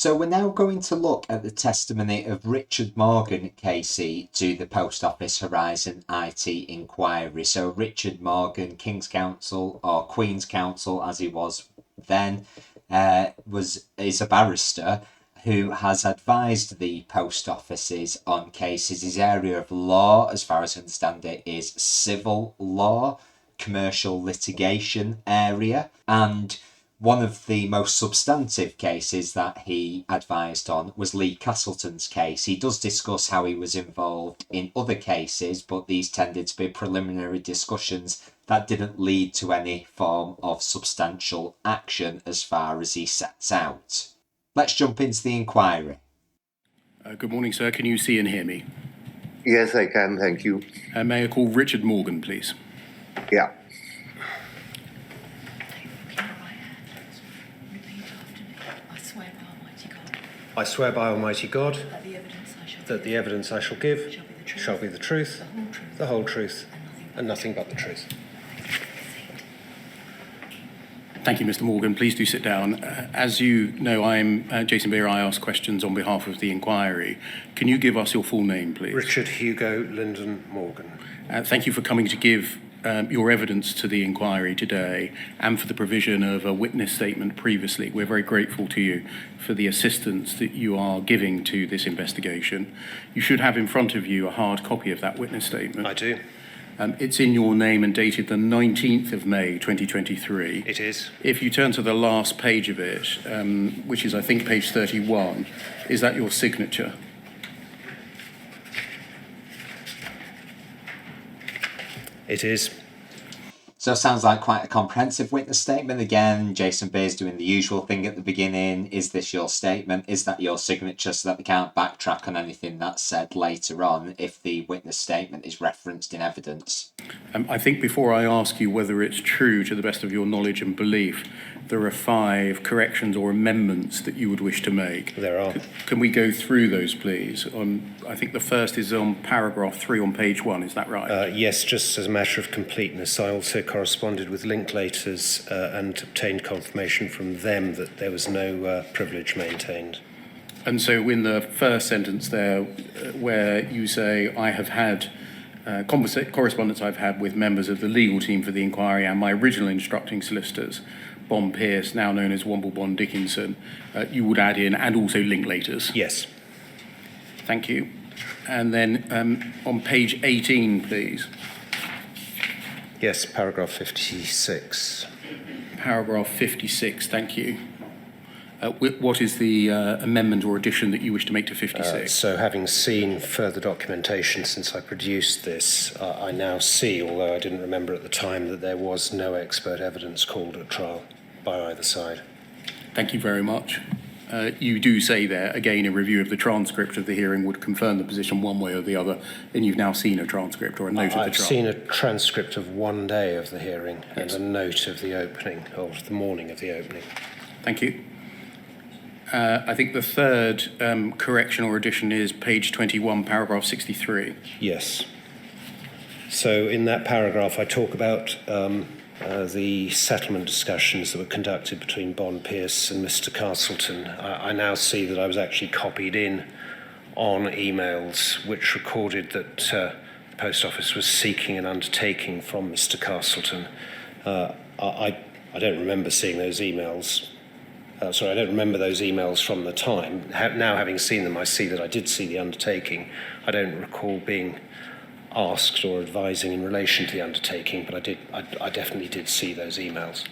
So we're now going to look at the testimony of Richard Morgan, Casey, to the Post Office Horizon IT inquiry. So Richard Morgan, King's Counsel, or Queen's Counsel as he was then, is a barrister who has advised the post offices on cases. His area of law, as far as I understand it, is civil law, commercial litigation area, and one of the most substantive cases that he advised on was Lee Castleton's case. He does discuss how he was involved in other cases, but these tended to be preliminary discussions that didn't lead to any form of substantial action as far as he sets out. Let's jump into the inquiry. Good morning, sir. Can you see and hear me? Yes, I can, thank you. May I call Richard Morgan, please? Yeah. I swear by Almighty God that the evidence I shall give shall be the truth, the whole truth, and nothing but the truth. Thank you, Mr. Morgan. Please do sit down. As you know, I'm Jason Beer. I ask questions on behalf of the inquiry. Can you give us your full name, please? Richard Hugo Lyndon Morgan. Thank you for coming to give your evidence to the inquiry today and for the provision of a witness statement previously. We're very grateful to you for the assistance that you are giving to this investigation. You should have in front of you a hard copy of that witness statement. I do. It's in your name and dated the 19th of May 2023. It is. If you turn to the last page of it, which is I think page 31, is that your signature? It is. So it sounds like quite a comprehensive witness statement. Again, Jason Beer's doing the usual thing at the beginning. Is this your statement? Is that your signature? So that they can't backtrack on anything that's said later on if the witness statement is referenced in evidence. I think before I ask you whether it's true to the best of your knowledge and belief, there are 5 corrections or amendments that you would wish to make. There are. Can we go through those, please? I think the first is on paragraph 3 on page 1, is that right? Yes, just as a matter of completeness, I also corresponded with Linklaters and obtained confirmation from them that there was no privilege maintained. And so in the first sentence there, where you say, I have had correspondence I've had with members of the legal team for the inquiry and my original instructing solicitors, Bond Pierce, now known as Womble Bond Dickinson, you would add in, and also Linklaters. Yes. Thank you. And then on page 18, please. Yes, paragraph 56. Paragraph 56, thank you. What is the amendment or addition that you wish to make to 56? So having seen further documentation since I produced this, I now see, although I didn't remember at the time, that there was no expert evidence called at trial by either side. Thank you very much. You do say there, again, a review of the transcript of the hearing would confirm the position one way or the other, and you've now seen a transcript or a note of the trial. I've seen a transcript of one day of the hearing and a note of the opening, of the morning of the opening. Thank you. I think the third correction or addition is page 21, paragraph 63. Yes. So in that paragraph, I talk about the settlement discussions that were conducted between Bond Pierce and Mr. Castleton. I now see that I was actually copied in on emails which recorded that the Post Office was seeking an undertaking from Mr. Castleton. I don't remember seeing those emails. I don't remember those emails from the time. Now, having seen them, I see that I did see the undertaking. I don't recall being asked or advising in relation to the undertaking, but I definitely did see those emails.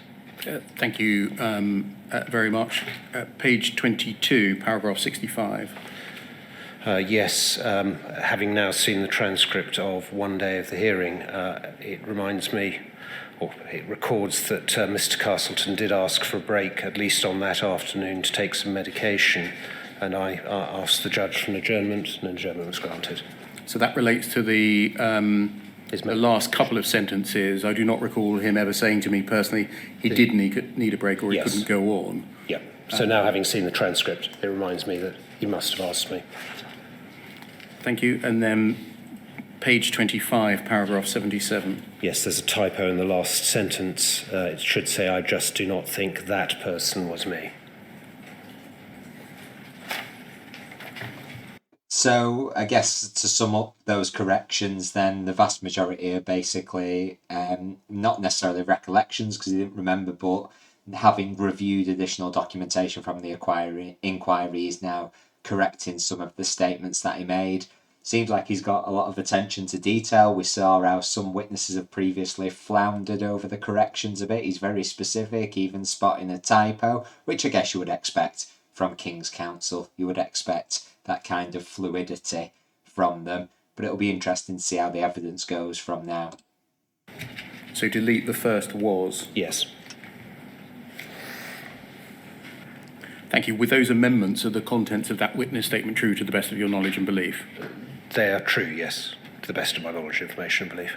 Thank you very much. Page 22, paragraph 65. Yes, having now seen the transcript of one day of the hearing, it reminds me, or it records that Mr. Castleton did ask for a break, at least on that afternoon, to take some medication, and I asked the judge for an adjournment, and an adjournment was granted. So that relates to the last couple of sentences. I do not recall him ever saying to me personally he did need a break or he couldn't go on. Yeah. So now having seen the transcript, it reminds me that he must have asked me. Thank you. And then page 25, paragraph 77. Yes, there's a typo in the last sentence. It should say, I just do not think that person was me. So I guess to sum up those corrections, then the vast majority are basically not necessarily recollections because he didn't remember, but having reviewed additional documentation from the inquiry is now correcting some of the statements that he made. Seems like he's got a lot of attention to detail. We saw how some witnesses have previously floundered over the corrections a bit. He's very specific, even spotting a typo, which I guess you would expect from King's Counsel. You would expect that kind of fluidity from them, but it'll be interesting to see how the evidence goes from now. So delete the first was. Yes. Thank you. With those amendments, are the contents of that witness statement true to the best of your knowledge and belief? They are true, yes, to the best of my knowledge, information, and belief.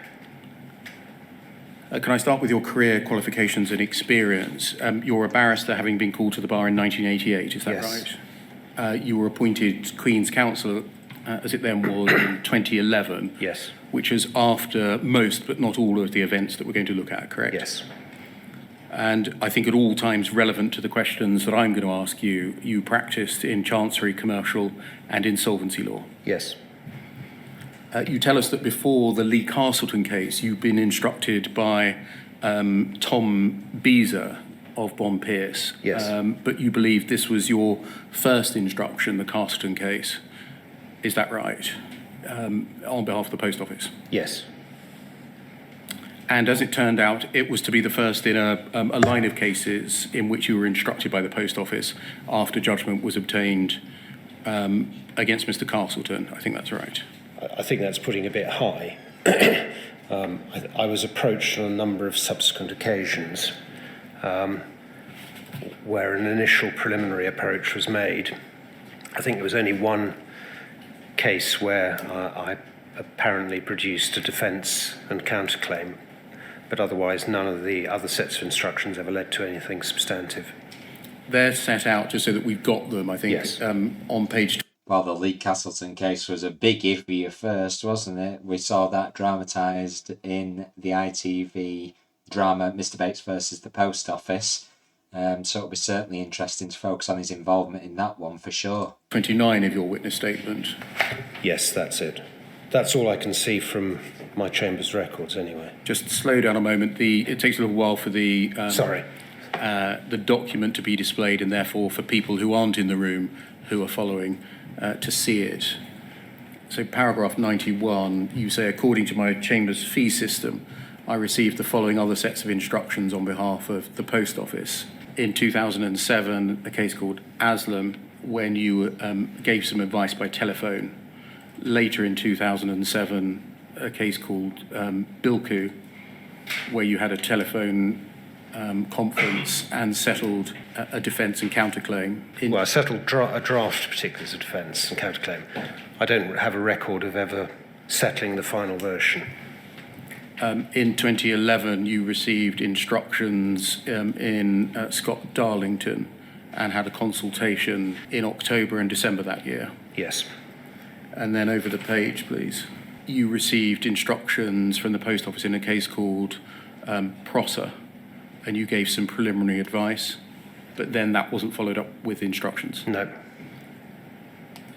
Can I start with your career qualifications and experience? You're a barrister, having been called to the bar in 1988, is that Yes. right? You were appointed Queen's Counsel, as it then was, in 2011. Yes. Which is after most, but not all, of the events that we're going to look at, correct? Yes. And I think at all times relevant to the questions that I'm going to ask you, you practiced in Chancery, Commercial and Insolvency Law. Yes. You tell us that before the Lee Castleton case, you've been instructed by Tom Beezer of Bond Pierce. Yes. But you believe this was your first instruction, the Castleton case. Is that right? On behalf of the Post Office? Yes. And as it turned out, it was to be the first in a line of cases in which you were instructed by the Post Office after judgment was obtained against Mr. Castleton. I think that's right. I think that's putting a bit high. I was approached on a number of subsequent occasions where an initial preliminary approach was made. I think there was only one case where I apparently produced a defence and counterclaim, but otherwise none of the other sets of instructions ever led to anything substantive. They're set out just so that we've got them, I think, Yes. on page. Well, the Lee Castleton case was a big if for you first, wasn't it? We saw that dramatised in the ITV drama Mr. Bates versus the Post Office. So it'll be certainly interesting to focus on his involvement in that one for sure. 29 of your witness statement. Yes, that's it. That's all I can see from my chamber's records anyway. Just slow down a moment. It takes a little while for the document to be displayed, and therefore for people who aren't in the room who are following to see it. So paragraph 91, you say, according to my chamber's fee system, I received the following other sets of instructions on behalf of the Post Office. In 2007, a case called Aslam, when you gave some advice by telephone. Later in 2007, a case called Bilku, where you had a telephone conference and settled a defence and counterclaim. Well, I settled a draft particulars of defence and counterclaim. I don't have a record of ever settling the final version. In 2011, you received instructions in Scott Darlington and had a consultation in October and December that year. Yes. And then over the page, please. You received instructions from the Post Office in a case called Prosser, and you gave some preliminary advice, but then that wasn't followed up with instructions. No.